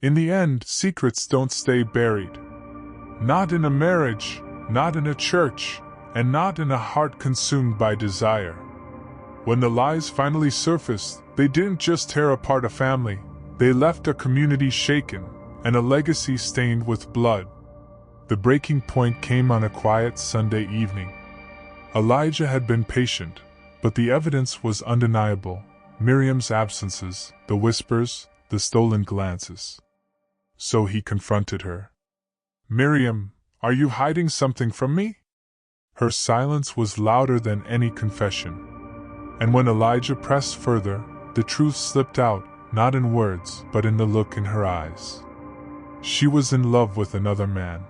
In the end, secrets don't stay buried. Not in a marriage, not in a church, and not in a heart consumed by desire. When the lies finally surfaced, they didn't just tear apart a family, they left a community shaken, and a legacy stained with blood. The breaking point came on a quiet Sunday evening. Elijah had been patient, but the evidence was undeniable. Miriam's absences, the whispers, the stolen glances. So he confronted her. "Miriam, are you hiding something from me?" Her silence was louder than any confession. And when Elijah pressed further, the truth slipped out, not in words, but in the look in her eyes. She was in love with another man.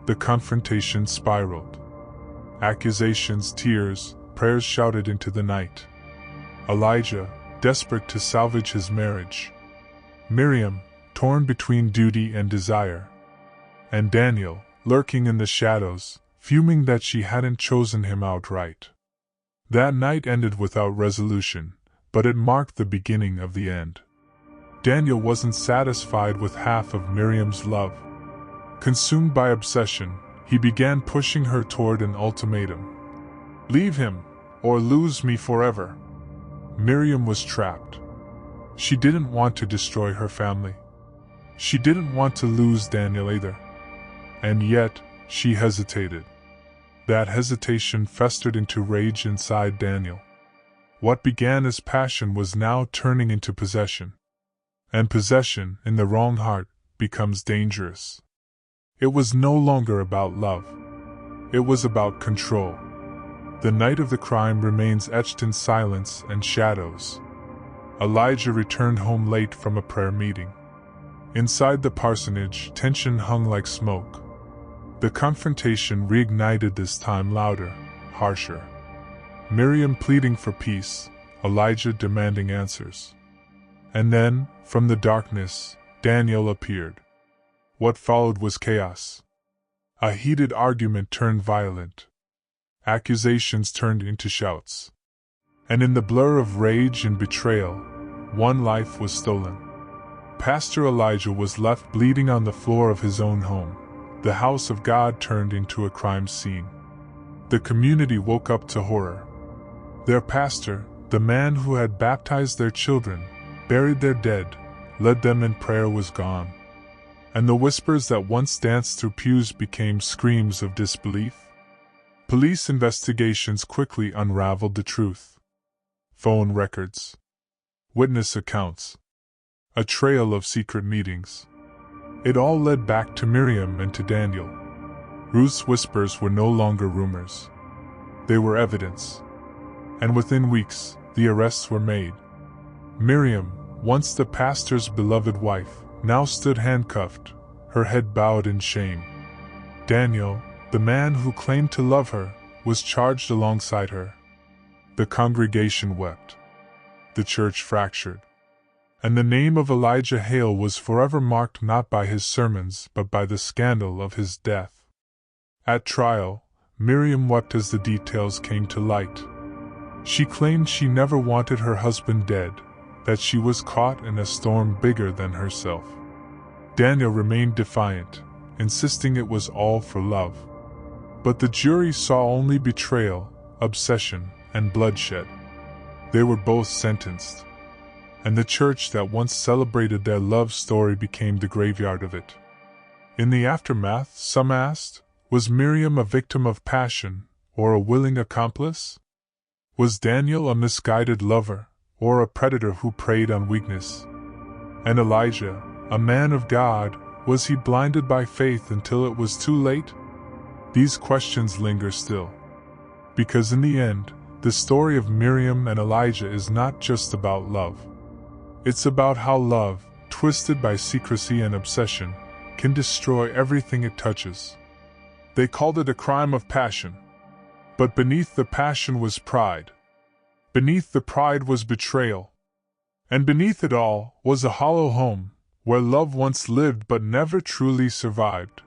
The confrontation spiraled. Accusations, tears, prayers shouted into the night. Elijah, desperate to salvage his marriage. Miriam, torn between duty and desire. And Daniel, lurking in the shadows, fuming that she hadn't chosen him outright. That night ended without resolution, but it marked the beginning of the end. Daniel wasn't satisfied with half of Miriam's love. Consumed by obsession, he began pushing her toward an ultimatum. "Leave him, or lose me forever." Miriam was trapped. She didn't want to destroy her family. She didn't want to lose Daniel either. And yet, she hesitated. That hesitation festered into rage inside Daniel. What began as passion was now turning into possession. And possession, in the wrong heart, becomes dangerous. It was no longer about love. It was about control. The night of the crime remains etched in silence and shadows. Elijah returned home late from a prayer meeting. Inside the parsonage, tension hung like smoke. The confrontation reignited, this time louder, harsher. Miriam pleading for peace, Elijah demanding answers. And then, from the darkness, Daniel appeared. What followed was chaos. A heated argument turned violent. Accusations turned into shouts. And in the blur of rage and betrayal, one life was stolen. Pastor Elijah was left bleeding on the floor of his own home. The house of God turned into a crime scene. The community woke up to horror. Their pastor, the man who had baptized their children, buried their dead, led them in prayer, was gone. And the whispers that once danced through pews became screams of disbelief. Police investigations quickly unraveled the truth. Phone records, witness accounts, a trail of secret meetings. It all led back to Miriam and to Daniel. Ruth's whispers were no longer rumors. They were evidence. And within weeks, the arrests were made. Miriam, once the pastor's beloved wife, now stood handcuffed, her head bowed in shame. Daniel, the man who claimed to love her, was charged alongside her. The congregation wept. The church fractured. And the name of Elijah Hale was forever marked not by his sermons but by the scandal of his death. At trial, Miriam wept as the details came to light. She claimed she never wanted her husband dead, that she was caught in a storm bigger than herself. Daniel remained defiant, insisting it was all for love. But the jury saw only betrayal, obsession, and bloodshed. They were both sentenced. And the church that once celebrated their love story became the graveyard of it. In the aftermath, some asked, was Miriam a victim of passion, or a willing accomplice? Was Daniel a misguided lover, or a predator who preyed on weakness? And Elijah, a man of God, was he blinded by faith until it was too late? These questions linger still. Because in the end, the story of Miriam and Elijah is not just about love. It's about how love, twisted by secrecy and obsession, can destroy everything it touches. They called it a crime of passion. But beneath the passion was pride. Beneath the pride was betrayal. And beneath it all was a hollow home, where love once lived but never truly survived.